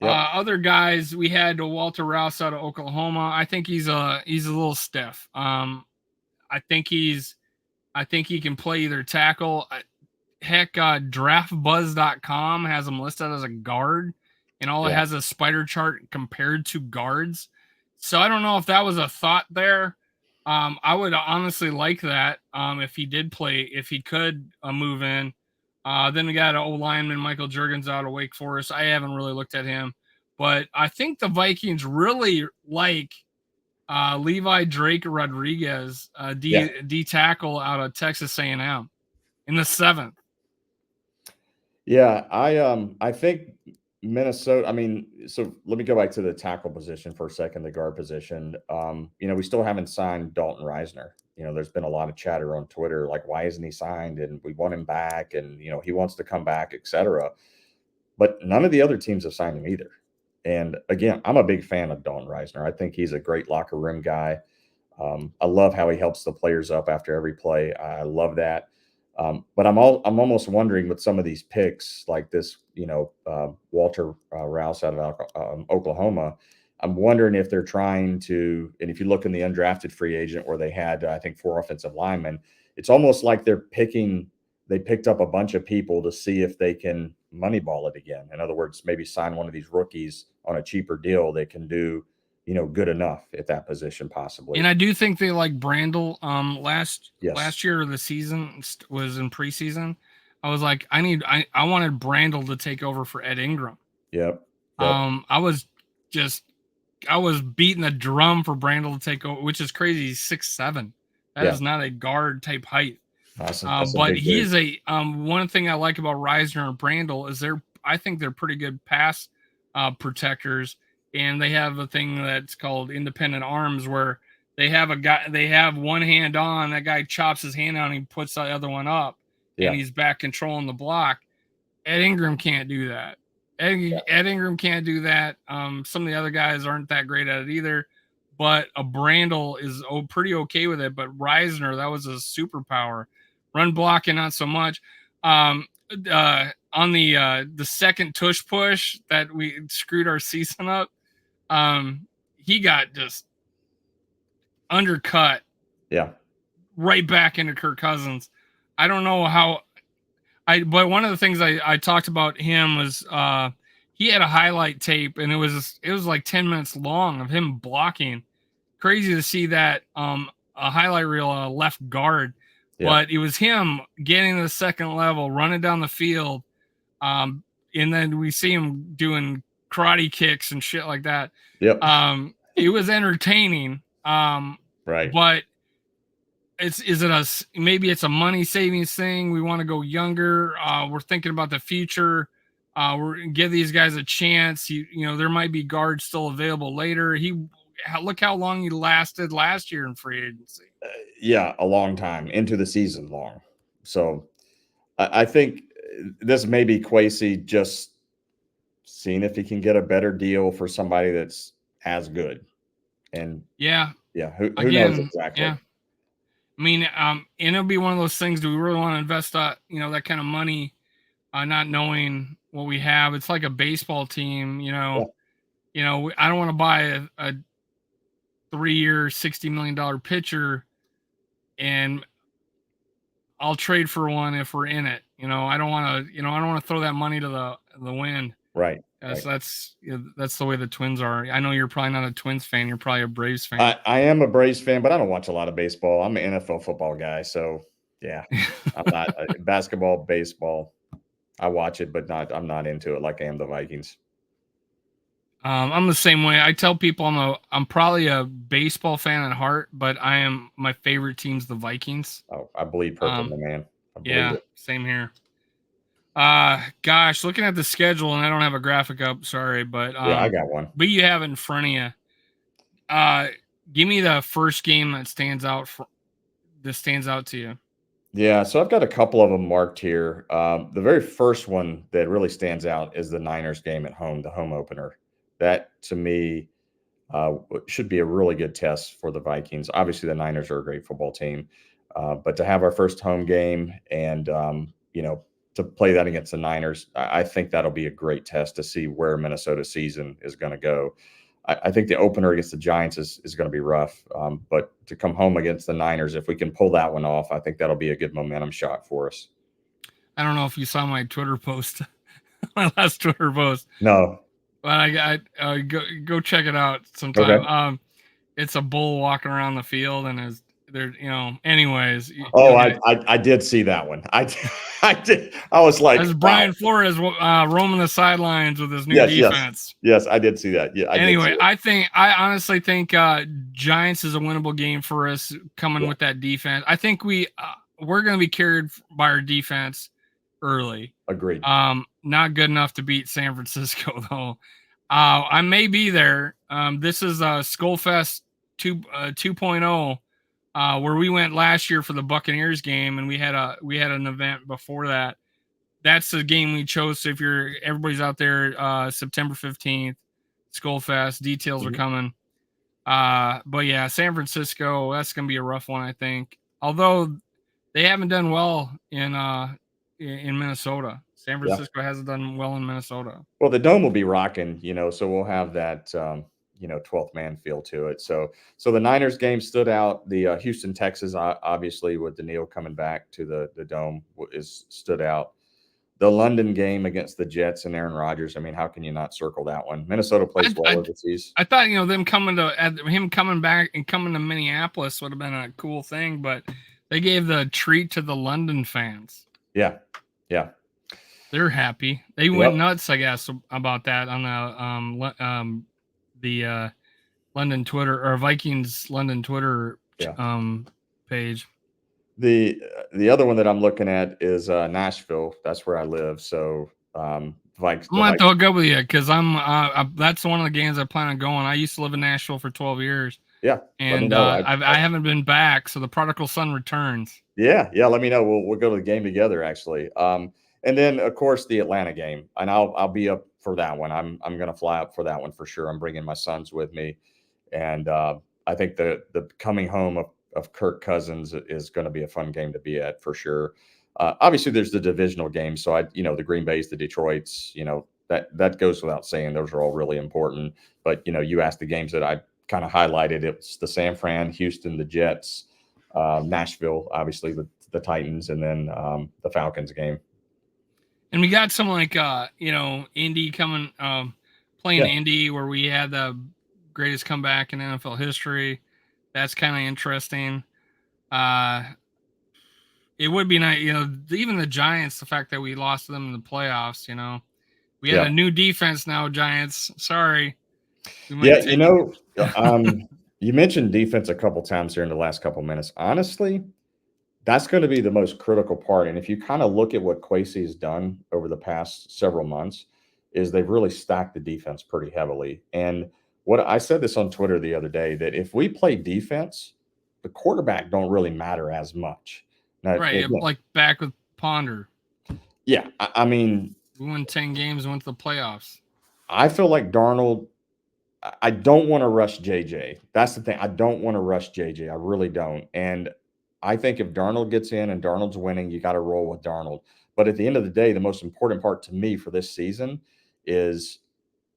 Other guys, we had Walter Rouse out of Oklahoma. I think he's a little stiff. I think he can play either tackle. Heck, draftbuzz.com has him listed as a guard, and all it has a spider chart compared to guards. So I don't know if that was a thought there. I would honestly like that if he did play, if he could move in. Then we got an old lineman, Michael Juergens, out of Wake Forest. I haven't really looked at him, but I think the Vikings really like Levi Drake Rodriguez, D tackle out of Texas A&M in the 7th. Yeah, I think Minnesota. I mean, so let me go back to the tackle position for a second, the guard position. We still haven't signed Dalton Reisner. There's been a lot of chatter on Twitter, like, why isn't he signed? And we want him back, and he wants to come back, etc. But none of the other teams have signed him either. And again, I'm a big fan of Dalton Reisner. I think he's a great locker room guy. I love how he helps the players up after every play. I love that. But I'm almost wondering with some of these picks, like this, Walter Rouse out of Oklahoma. I'm wondering if they're trying to, and if you look in the undrafted free agent where they had, I think, 4 offensive linemen, it's almost like they picked up a bunch of people to see if they can moneyball it again. In other words, maybe sign one of these rookies on a cheaper deal that can do, good enough at that position possibly. And I do think they like Brandel. Last year of the season was in preseason. I was like, I wanted Brandel to take over for Ed Ingram. Yep. I was beating the drum for Brandel to take over, which is crazy. He's 6'7". That is not a guard type height. That's but he is a one thing I like about Reisner and Brandel is I think they're pretty good pass protectors, and they have a thing that's called independent arms where they have one hand on, that guy chops his hand out and he puts the other one up, and he's back controlling the block. Ed Ingram can't do that. Ed Ingram can't do that. Some of the other guys aren't that great at it either, but a Brandel is pretty okay with it. But Reisner, that was a superpower. Run blocking, not so much. On the second tush push that we screwed our season up, he got just undercut. Yeah. Right back into Kirk Cousins. I don't know how but one of the things I talked about him was he had a highlight tape, and it was like 10 minutes long of him blocking. Crazy to see that a highlight reel left guard, Yeah. but it was him getting to the second level, running down the field, and then we see him doing karate kicks and shit like that. Yep. It was entertaining. Right. But maybe it's a money savings thing. We want to go younger. We're thinking about the future. We're give these guys a chance. You know, there might be guards still available later. Look how long he lasted last year in free agency. Yeah, a long time into the season long. So I think this may be Kwesi just seeing if he can get a better deal for somebody that's as good. And yeah, who knows exactly? Yeah. I mean, and it'll be one of those things. Do we really want to invest that kind of money, not knowing what we have? It's like a baseball team, I don't want to buy a 3-year, $60 million pitcher, and I'll trade for one if we're in it. I don't want to throw that money to the wind. Right. That's the way the Twins are. I know you're probably not a Twins fan. You're probably a Braves fan. I am a Braves fan, but I don't watch a lot of baseball. I'm an NFL football guy, so yeah, I'm not basketball, baseball. I watch it, but I'm not into it like I am the Vikings. I'm the same way. I tell people I'm probably a baseball fan at heart, but my favorite team's the Vikings. Oh, I bleed purple, my man. Yeah, same here. Gosh, looking at the schedule, and I don't have a graphic up, sorry, but I got one. But you have it in front of you. Give me the first game that stands out to you. Yeah, so I've got a couple of them marked here. The very first one that really stands out is the Niners game at home, the home opener. That to me should be a really good test for the Vikings. Obviously, the Niners are a great football team, but to have our first home game and to play that against the Niners, I think that'll be a great test to see where Minnesota's season is going to go. I think the opener against the Giants is going to be rough, but to come home against the Niners, if we can pull that one off, I think that'll be a good momentum shot for us. I don't know if you saw my Twitter post, my last Twitter post. No, but I go check it out sometime. Okay. It's a bull walking around the field, and there, anyways. I did see that one. I did. I was like, as Brian Flores roaming the sidelines with his new defense. Yes, I did see that. Yeah. I honestly think Giants is a winnable game for us coming with that defense. I think we're going to be carried by our defense early. Agreed. Not good enough to beat San Francisco though. I may be there. This is Skullfest 2.0. Where we went last year for the Buccaneers game, and we had an event before that. That's the game we chose. So if everybody's out there, September 15th, Skullfest, details are coming. But yeah, San Francisco, that's gonna be a rough one, I think. Although they haven't done well in Minnesota. San Francisco hasn't done well in Minnesota. Well, the dome will be rocking, so we'll have that 12th man feel to it. So the Niners game stood out. The Houston, Texas, obviously with Daniil coming back to the dome stood out. The London game against the Jets and Aaron Rodgers. I mean, how can you not circle that one? Minnesota plays well overseas. I thought him coming back and coming to Minneapolis would have been a cool thing, but they gave the treat to the London fans. Yeah. They're happy. They went nuts, I guess, about that on the London Twitter or Vikings London Twitter page. The other one that I'm looking at is Nashville. That's where I live. So Vikings. I'm gonna have to hook up with you because that's one of the games I plan on going. I used to live in Nashville for 12 years. Yeah, and I haven't been back, so the prodigal son returns. Yeah. Let me know. We'll go to the game together, actually. And then of course the Atlanta game, and I'll be up for that one. I'm gonna fly up for that one for sure. I'm bringing my sons with me, and I think the coming home of Kirk Cousins is going to be a fun game to be at for sure. Obviously, there's the divisional game, so the Green Bays, the Detroits, that goes without saying. Those are all really important. But you asked the games that I kind of highlighted. It's the San Fran, Houston, the Jets, Nashville, obviously the Titans and then the Falcons game. And we got some like Indy coming, playing Indy, where we had the greatest comeback in NFL history. That's kind of interesting. It would be nice, even the Giants, the fact that we lost to them in the playoffs, we had a new defense now, Giants. Sorry. Yeah, you mentioned defense a couple times here in the last couple minutes. Honestly, that's going to be the most critical part. And if you kind of look at what Kwesi has done over the past several months, is they've really stacked the defense pretty heavily. And what I said this on Twitter the other day, that if we play defense, the quarterback don't really matter as much. Now, right, like back with Ponder. Yeah, I mean, we won 10 games and went to the playoffs. I feel like Darnold, I don't want to rush JJ. That's the thing. I don't want to rush JJ. I really don't. And I think if Darnold gets in and Darnold's winning, you got to roll with Darnold. But at the end of the day, the most important part to me for this season is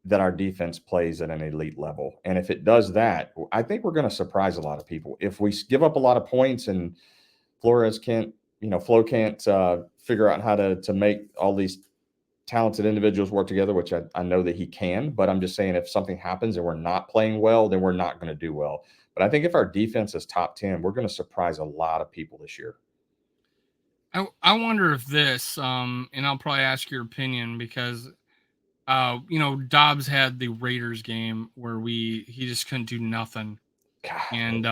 that our defense plays at an elite level. And if it does that, I think we're going to surprise a lot of people. If we give up a lot of points and Flo can't figure out how to make all these talented individuals work together, which I know that he can, but I'm just saying if something happens and we're not playing well, then we're not going to do well. But I think if our defense is top 10, we're going to surprise a lot of people this year. I wonder if this, and I'll probably ask your opinion because, Dobbs had the Raiders game where he just couldn't do nothing. God. And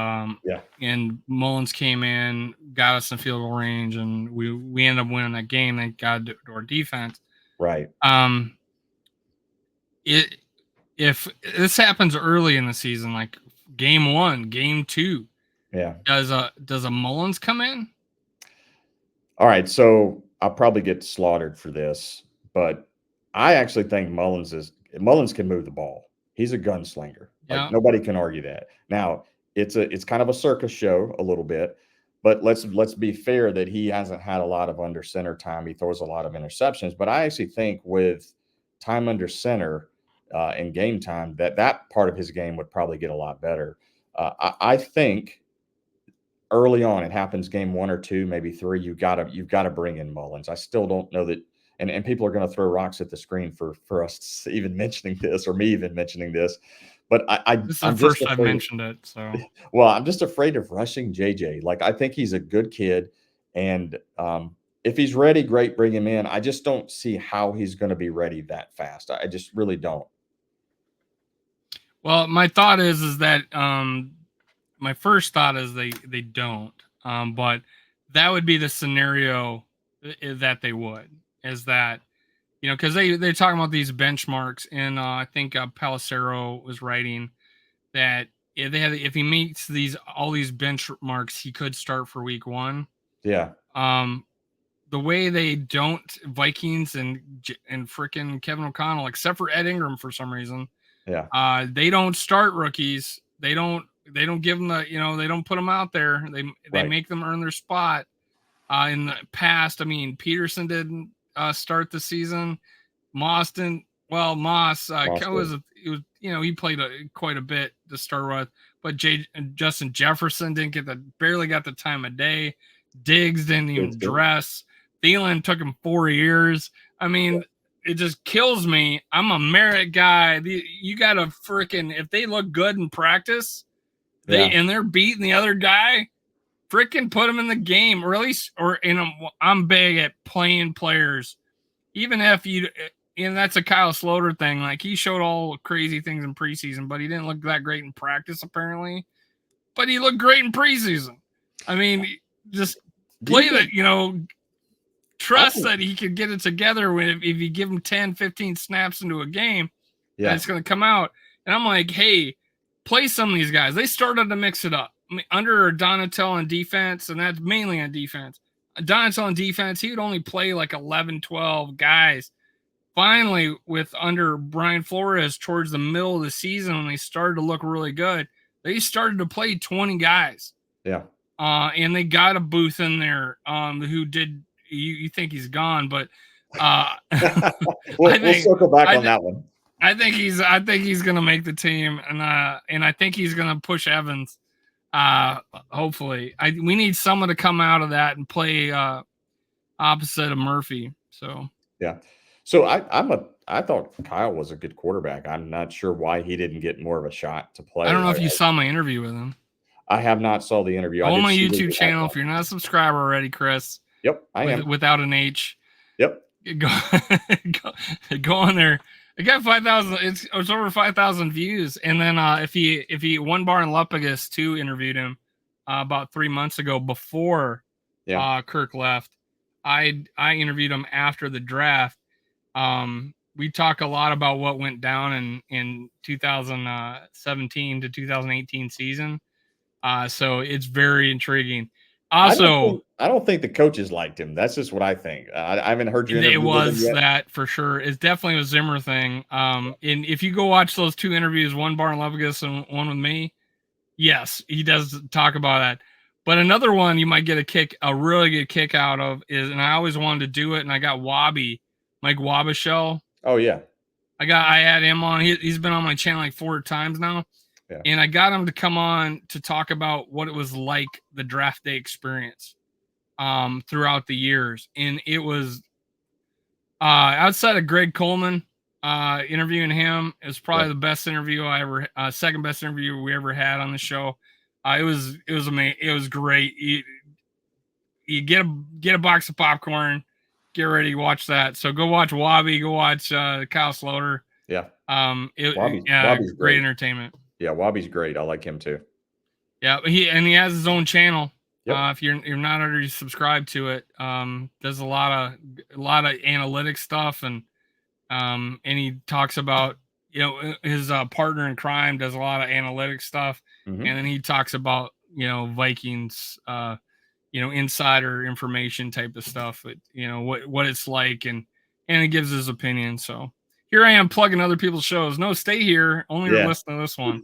and Mullins came in, got us in field goal range, and we ended up winning that game. Thank God to our defense. Right. If this happens early in the season, like game 1, game 2, does a Mullins come in? All right, so I'll probably get slaughtered for this, but I actually think Mullins can move the ball. He's a gunslinger. Like nobody can argue that. Now, it's kind of a circus show a little bit, but let's be fair that he hasn't had a lot of under center time. He throws a lot of interceptions, but I actually think with time under center in game time, that part of his game would probably get a lot better. I think early on, it happens game 1 or 2, maybe 3. You've got to bring in Mullins. I still don't know that. And people are going to throw rocks at the screen for us even mentioning this or me even mentioning this. But this is the first I've mentioned it. So, well, I'm just afraid of rushing JJ. Like, I think he's a good kid. And if he's ready, great, bring him in. I just don't see how he's going to be ready that fast. I just really don't. Well, my thought is that my first thought is they don't. But that would be the scenario that they would. Is that, because they're talking about these benchmarks, and I think Palacero was writing that if he meets all these benchmarks, he could start for week 1. Yeah. The way they don't, Vikings and freaking Kevin O'Connell, except for Ed Ingram for some reason, they don't start rookies. They don't give them they don't put them out there. They make them earn their spot. In the past, I mean, Peterson didn't start the season. Moss didn't. Well, Moss he played quite a bit to start with, but Justin Jefferson barely got the time of day. Diggs didn't even dress. Thielen took him 4 years. I mean, it just kills me. I'm a merit guy. You got to if they look good in practice, and they're beating the other guy, freaking put them in the game, or at least, I'm big at playing players, even if and that's a Kyle Sloter thing. Like, he showed all crazy things in preseason, but he didn't look that great in practice apparently. But he looked great in preseason. I mean, just play that, trust that he could get it together if you give him 10, 15 snaps into a game, it's going to come out. And I'm like, hey, play some of these guys. They started to mix it up. I mean, under Donatel on defense, and that's mainly on defense. Donatel on defense, he would only play like 11, 12 guys. Finally, under Brian Flores towards the middle of the season, when they started to look really good, they started to play 20 guys. Yeah. And they got a Booth in there who did – you think he's gone, but we'll circle back on that one. I think he's going to make the team, and I think he's going to push Evans. Hopefully, we need someone to come out of that and play opposite of Murphy. So Yeah. So I thought Kyle was a good quarterback. I'm not sure why he didn't get more of a shot to play. I don't know if you saw my interview with him. I have not saw the interview. Go I on did my see that YouTube you had channel one. if you're not a subscriber already, Chris. Yep, I am. Without an H. Yep. Go on there. It got 5,000. It's over 5,000 views. And then if he One Bar and Lupagus too interviewed him about 3 months ago before Kirk left. I interviewed him after the draft. We talk a lot about what went down in 2017 to 2018 season. So it's very intriguing. Also, I don't think the coaches liked him. That's just what I think. I haven't heard you it interview with him was yet. that for sure. It's definitely a Zimmer thing. And if you go watch those two interviews, one Bar and Levigus and one with me, yes, he does talk about that. But another one you might get a really good kick out of is, and I always wanted to do it, and I got Mike Wabashell. Oh yeah, I had him on. He's been on my channel like 4 times now. Yeah. And I got him to come on to talk about what it was like the draft day experience throughout the years. And it was outside of Greg Coleman interviewing him, it was probably the best interview second best interview we ever had on the show. It was amazing. It was great. You get a box of popcorn, get ready to watch that. So go watch Wabi, go watch Kyle Sloter. Yeah. Wabi's great entertainment. Yeah, Wabi's great. I like him too. Yeah, he has his own channel. Yep. If you're not already subscribed to it, there's a lot of analytics stuff, and he talks about his partner in crime does a lot of analytics stuff, and then he talks about Vikings insider information type of stuff, what it's like, and he gives his opinion. So here I am plugging other people's shows. No, stay here. Only listen to this one.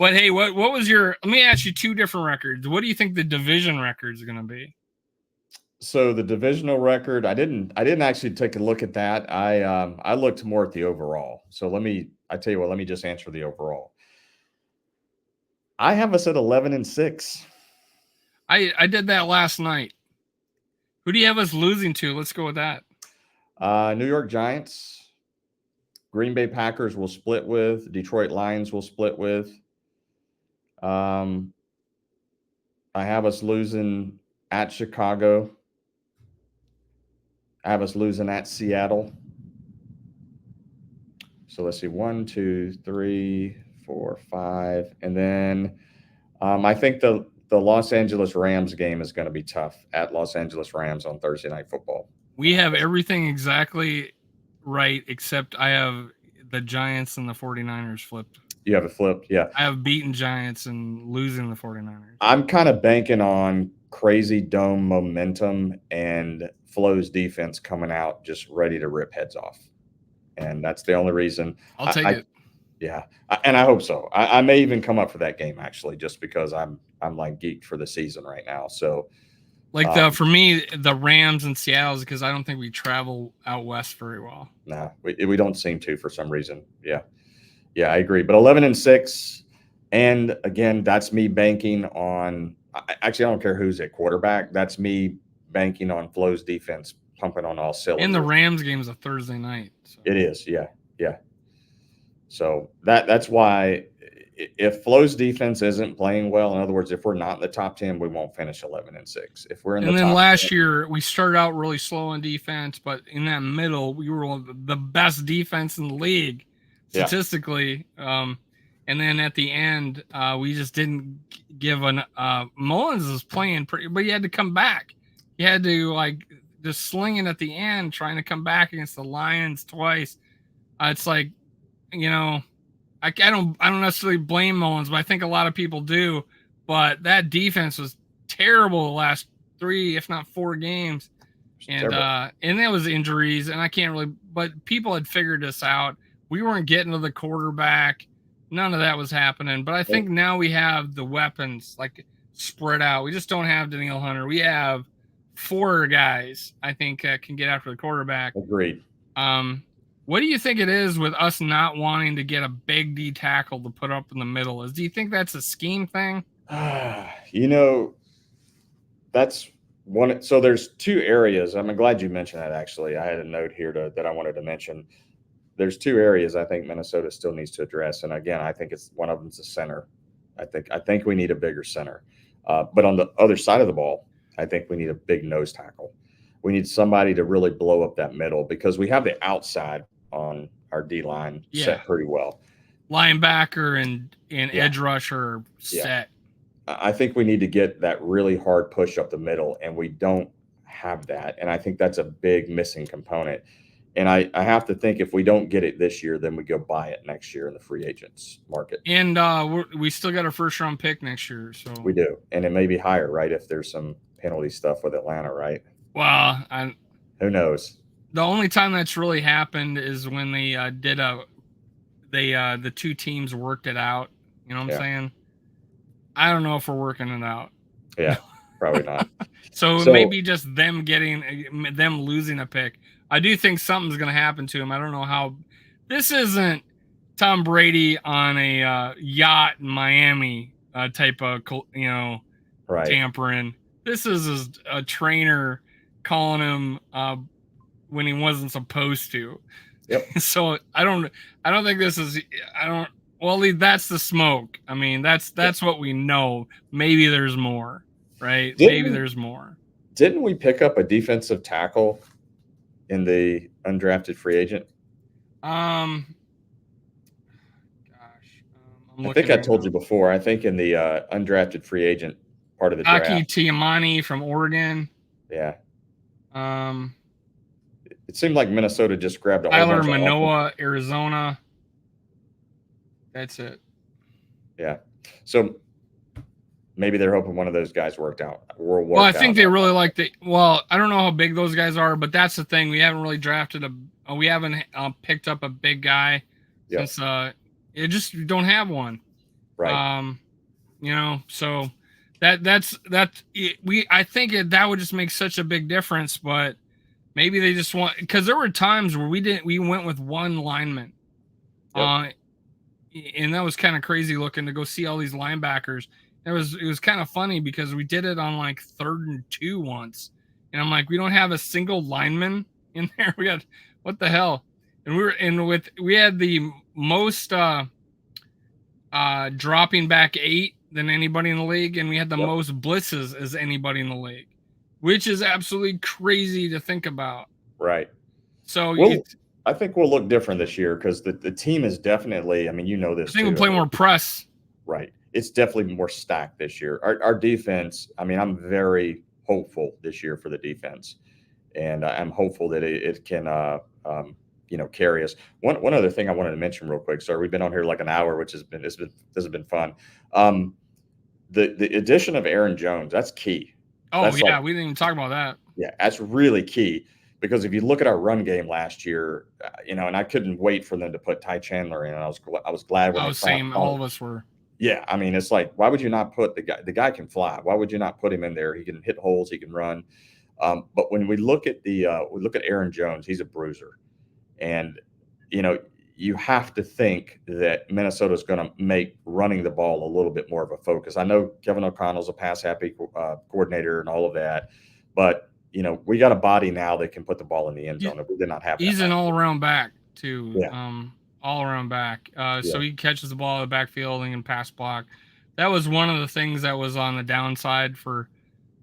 But hey, what was let me ask you 2 different records. What do you think the division record is going to be? So the divisional record, I didn't actually take a look at that. I looked more at the overall. So let me just answer the overall. I have us at 11-6. I did that last night. Who do you have us losing to? Let's go with that. New York Giants, Green Bay Packers will split with, Detroit Lions will split with. I have us losing at Chicago. I have us losing at Seattle. So let's see, 1, 2, 3, 4, 5. And then I think the Los Angeles Rams game is going to be tough at Los Angeles Rams on Thursday Night Football. We have everything exactly right, except I have the Giants and the 49ers flipped. You have it flipped, yeah. I have beaten Giants and losing the 49ers. I'm kind of banking on crazy dome momentum and Flo's defense coming out just ready to rip heads off. And that's the only reason. I'll take it. Yeah, and I hope so. I may even come up for that game, actually, just because I'm like geeked for the season right now. So, for me, the Rams and Seattle is because I don't think we travel out west very well. No, we don't seem to for some reason. Yeah, I agree. But 11-6, and again, that's me banking on. Actually, I don't care who's at quarterback. That's me banking on Flo's defense pumping on all cylinders. And the Rams game is a Thursday night. So. It is, yeah. So that's why if Flo's defense isn't playing well, in other words, if we're not in the top 10, we won't finish 11-6. If we're in the top 10. And then last year we started out really slow on defense, but in that middle we were the best defense in the league statistically. And then at the end we just didn't give Mullins was playing pretty, but he had to come back. He had to just sling it at the end, trying to come back against the Lions twice. It's like, I don't necessarily blame Mullins, but I think a lot of people do. But that defense was terrible the last 3, if not 4 games, and there was injuries, and I can't really. But people had figured this out. We weren't getting to the quarterback. None of that was happening. But I think now we have the weapons spread out. We just don't have Danielle Hunter. We have 4 guys I think can get after the quarterback. Agreed. What do you think it is with us not wanting to get a big D tackle to put up in the middle? Do you think that's a scheme thing? You know, that's one. So there's two areas. I'm glad you mentioned that. Actually, I had a note here that I wanted to mention. There's two areas I think Minnesota still needs to address, and again, I think it's one of them's the center. I think we need a bigger center. But on the other side of the ball, I think we need a big nose tackle. We need somebody to really blow up that middle because we have the outside on our D line Yeah. set pretty well. Linebacker and Yeah. edge rusher Yeah. set. I think we need to get that really hard push up the middle, and we don't have that. And I think that's a big missing component. And I have to think if we don't get it this year, then we go buy it next year in the free agents market. And we still got our first round pick next year, so We do, and it may be higher, right? If there's some penalty stuff with Atlanta, right? well, Who knows? the only time that's really happened is when they the two teams worked it out. You know what I'm saying? I don't know if we're working it out. Yeah, probably not. So maybe just them losing a pick. I do think something's going to happen to him. I don't know how. This isn't Tom Brady on a yacht in Miami type of Right. tampering. This is a trainer calling him when he wasn't supposed to. Yep. So I don't think this is. Well, that's the smoke. I mean, that's what we know. Maybe there's more, right? Maybe there's more. Didn't we pick up a defensive tackle in the undrafted free agent? I think I told you before. I think in the undrafted free agent part of the draft. Aki Tiamani from Oregon. Yeah. It seemed like Minnesota just grabbed a Tyler Manoa, Arizona. That's it. Yeah. So maybe they're hoping one of those guys worked out. Well, I think they really like well, I don't know how big those guys are, but that's the thing. We haven't really drafted we haven't picked up a big guy since you just don't have one. Right. So I think that would just make such a big difference, but maybe they just want, because there were times where we went with one lineman. And that was kind of crazy looking to go see all these linebackers. It was kind of funny because we did it on like 3rd and 2 once. And I'm like, we don't have a single lineman in there. We got, what the hell? And we had the most dropping back 8 than anybody in the league, and we had the most blitzes as anybody in the league, which is absolutely crazy to think about. Right. So I think we'll look different this year because the team is definitely, I mean, you know this. I think we'll play more press. Right. It's definitely more stacked this year. Our defense, I mean, I'm very hopeful this year for the defense, and I'm hopeful that it can carry us. One other thing I wanted to mention real quick. Sorry, we've been on here like an hour, which has been fun. The addition of Aaron Jones, that's key. Oh, that's we didn't even talk about that. Yeah, that's really key. Because if you look at our run game last year, and I couldn't wait for them to put Ty Chandler in. I was glad when all of us were. Yeah, I mean, it's like, why would you not put the guy? The guy can fly. Why would you not put him in there? He can hit holes. He can run. But when we look at Aaron Jones, he's a bruiser, and you have to think that Minnesota's going to make running the ball a little bit more of a focus. I know Kevin O'Connell's a pass happy coordinator and all of that, but we got a body now that can put the ball in the end zone. We did not have that. He's an all-around back, too. Yeah. All-around back. So he catches the ball in the backfield and can pass block. That was one of the things that was on the downside for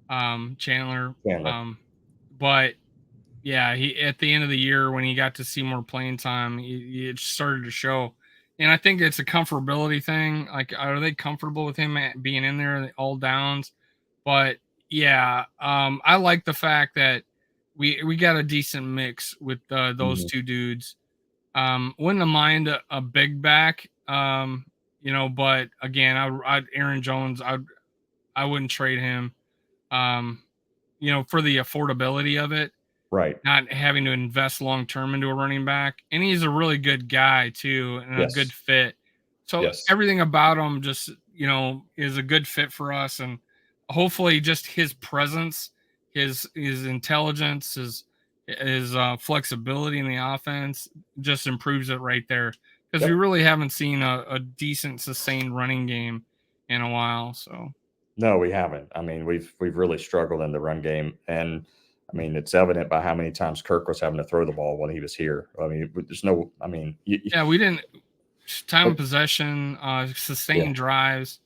Chandler. But, yeah, he at the end of the year when he got to see more playing time, it started to show. And I think it's a comfortability thing. Like, are they comfortable with him being in there all downs? But yeah, I like the fact that we got a decent mix with those two dudes. Wouldn't mind a big back, but again, Aaron Jones, I wouldn't trade him, for the affordability of it. Right. Not having to invest long term into a running back. And he's a really good guy too, and a good fit. So everything about him just, is a good fit for us. And hopefully just his presence, his intelligence, his flexibility in the offense just improves it right there. Because we really haven't seen a decent sustained running game in a while. So No, we haven't. I mean, we've really struggled in the run game, and I mean, it's evident by how many times Kirk was having to throw the ball when he was here. I mean, there's no. I mean, yeah, we didn't time of possession, sustained Yeah. drives.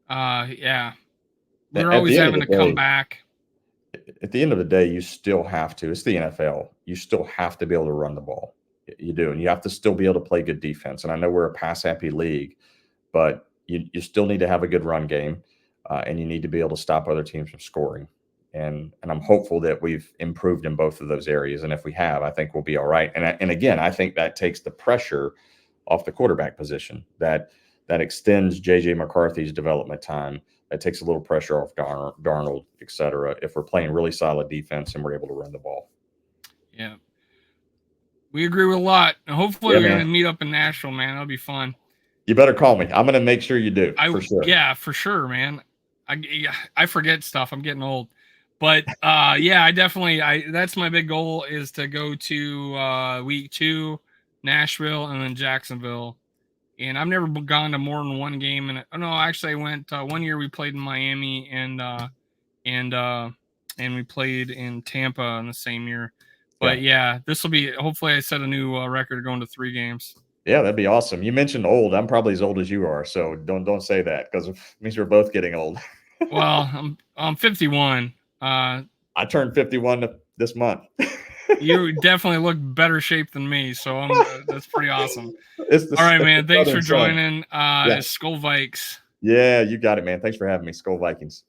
Yeah, we were At always the end of having the to come day, back. at the end of the day, you still have to. It's the NFL. You still have to be able to run the ball. You do, and you have to still be able to play good defense. And I know we're a pass happy league, but you still need to have a good run game, and you need to be able to stop other teams from scoring. And I'm hopeful that we've improved in both of those areas. And if we have, I think we'll be all right. And again, I think that takes the pressure off the quarterback position. That extends JJ McCarthy's development time. That takes a little pressure off Darnold, et cetera, if we're playing really solid defense and we're able to run the ball. Yeah, we agree with a lot. And hopefully, Yeah, we're man. gonna meet up in Nashville, man. That'll be fun. You better call me. I'm going to make sure you do, for sure. Yeah, for sure, man. I forget stuff. I'm getting old. But yeah, I definitely that's my big goal is to go to week 2, Nashville, and then Jacksonville. And I've never gone to more than one game. And no, actually, I went 1 year. We played in Miami, and we played in Tampa in the same year. But yeah, this will be. Hopefully, I set a new record going to 3 games. Yeah, that'd be awesome. You mentioned old. I'm probably as old as you are, so don't say that because it means we're both getting old. Well, I'm 51. I turned 51 this month. You definitely look better shape than me, so that's pretty awesome. All right, man. Thanks for joining. Skull Vikes. Yeah, you got it, man. Thanks for having me, Skull Vikings.